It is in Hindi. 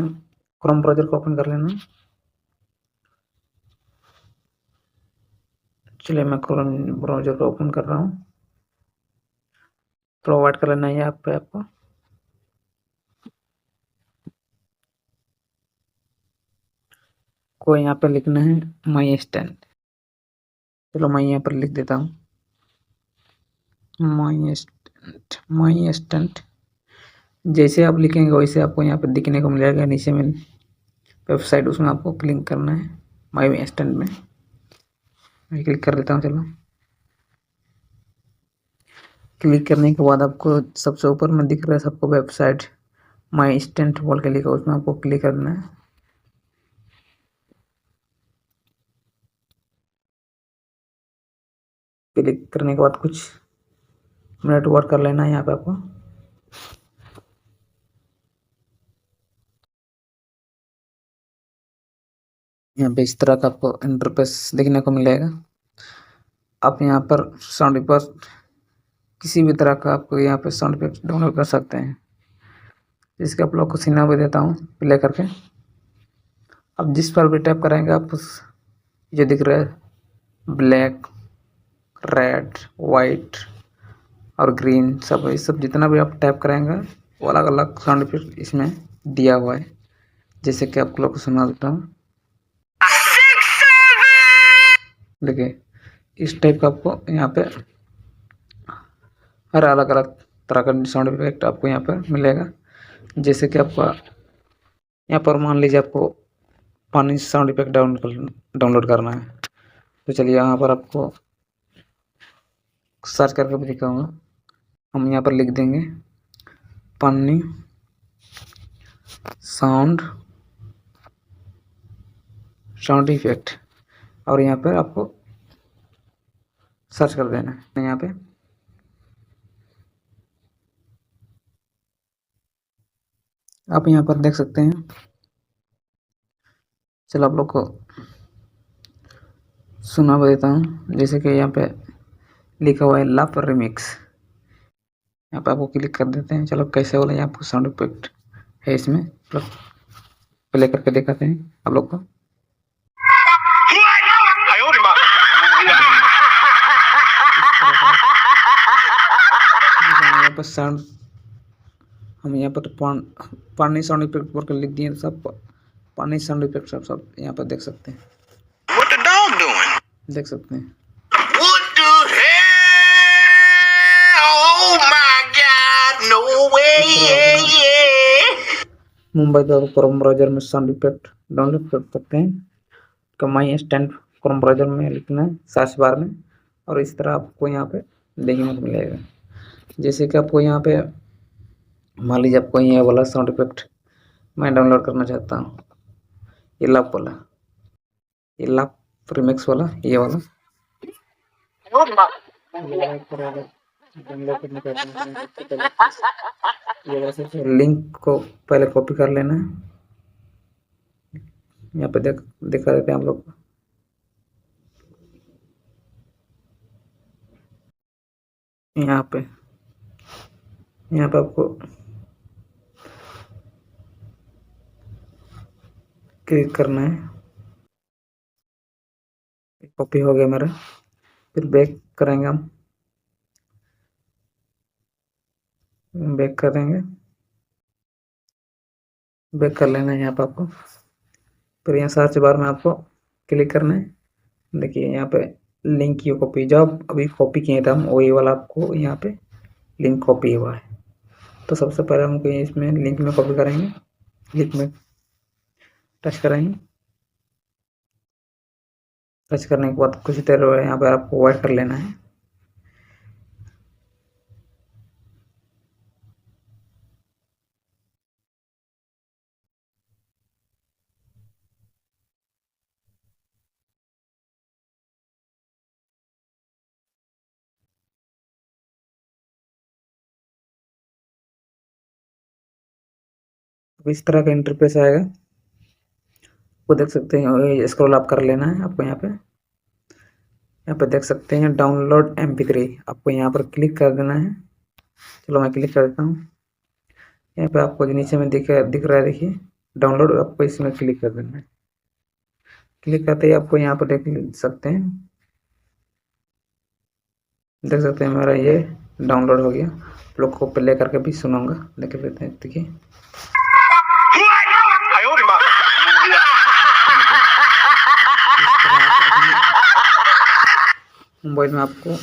क्रोम ब्राउज़र को ओपन कर लेना। चलिए मैं क्रोम ब्राउज़र को ओपन कर रहा हूँ। प्रोवाइड कर लेना है यहाँ पे आपको। को यहाँ पर लिखना है माई स्टैंड। चलो मैं यहाँ पर लिख देता हूँ माई स्टैंड। जैसे आप लिखेंगे वैसे आपको यहाँ पर दिखने को मिलेगा नीचे में वेबसाइट, उसमें आपको क्लिक करना है माई स्टैंड में। मैं क्लिक कर देता हूँ। चलो क्लिक करने के बाद आपको सबसे ऊपर में दिख रहा है सबको वेबसाइट माई स्टैंड बोल के लिखा, उसमें आपको क्लिक करना है। क्लिक करने के बाद कुछ मिनट वर्क कर लेना है यहाँ पे आपको। यहाँ पे इस तरह का आपको इंटरफेस देखने को मिलेगा। आप यहाँ पर साउंड इफेक्ट किसी भी तरह का आपको यहाँ पे साउंड इफेक्ट डाउनलोड कर सकते हैं। इसके आप लोग को सिग्नल भी देता हूँ प्ले करके। अब जिस पर भी टैप करेंगे आप उस जो दिख रहा है ब्लैक, रेड, वाइट और ग्रीन, सब ये सब जितना भी आप टैप करेंगे वो अलग अलग साउंड इफेक्ट इसमें दिया हुआ है। जैसे कि आप लोग को सुना देता हूँ। देखिए इस टाइप का आपको यहाँ पे हर अलग अलग तरह का साउंड इफेक्ट आपको यहाँ पर मिलेगा। जैसे कि आपका यहाँ पर मान लीजिए आपको पानी साउंड इफेक्ट डाउनलोड करना है, तो चलिए यहाँ पर आपको सर्च करके भी दिखाऊंगा। हम यहाँ पर लिख देंगे पानी साउंड इफेक्ट और यहाँ पर आपको सर्च कर देना है। यहाँ पे आप यहाँ पर देख सकते हैं। चलो आप लोग को सुना देता हूँ। जैसे कि यहाँ पे लिखा हुआ है लव रिमिक्स, यहाँ पे आपको क्लिक कर देते हैं। चलो कैसे वाला यहाँ पर साउंड इफेक्ट है इसमें प्ले करके दिखाते हैं आप लोग को। यहाँ पर साउंड हम यहाँ पर पानी साउंड इफेक्ट पर लिख दिए, सब पानी साउंड इफेक्ट सब यहाँ पर देख सकते हैं। What the dog doing? देख सकते हैं। What the hell? Oh my God! No way! Mumbai का क्रोम ब्राउज़र में साउंड इफेक्ट डाउनलोड कर सकते हैं। माई स्टैंड क्रोम ब्राउज़र में लिखना है सर्च बार में, और इस तरह आपको यहाँ पे देखने को मिलेगा। जैसे कि आपको यहाँ पे मान लीजिए आपको ये वाला साउंड इफेक्ट मैं डाउनलोड करना चाहता हूँ, ये लव वाला, ये लव रिमिक्स वाला, ये वाला लिंक को पहले कॉपी कर लेना है। यहाँ पे दिखा देते हैं हम लोग को। यहाँ पे आपको क्लिक करना है। कॉपी हो गया मेरा। फिर बैक करेंगे, हम बैक करेंगे, बैक कर लेना है यहाँ पे आपको। फिर यहाँ सर्च बार में आपको क्लिक करना है। देखिए यहाँ पे लिंक यू कॉपी, जब अभी कॉपी किए थे हम वही वाला आपको यहाँ पे लिंक कॉपी हुआ है। तो सबसे पहले हमको इसमें लिंक में कॉपी करेंगे, लिंक में टच करेंगे। टच करने के बाद कुछ देर यहाँ पर आपको वेट कर लेना है। तो इस तरह का इंटरफेस आएगा, वो देख सकते हैं। स्क्रॉल अप कर लेना है आपको। यहाँ पे देख सकते हैं डाउनलोड MP3, आपको यहाँ पर क्लिक कर देना है। चलो मैं क्लिक कर देता हूँ। यहाँ पे आपको नीचे में दिख रहा है, देखिए डाउनलोड आपको इसमें क्लिक कर देना है। क्लिक करते ही आपको यहाँ पर देख सकते हैं, मेरा ये डाउनलोड हो गया। आप लोग को प्ले करके भी सुनाऊंगा, देख लेते हैं। देखिए मोबाइल में आपको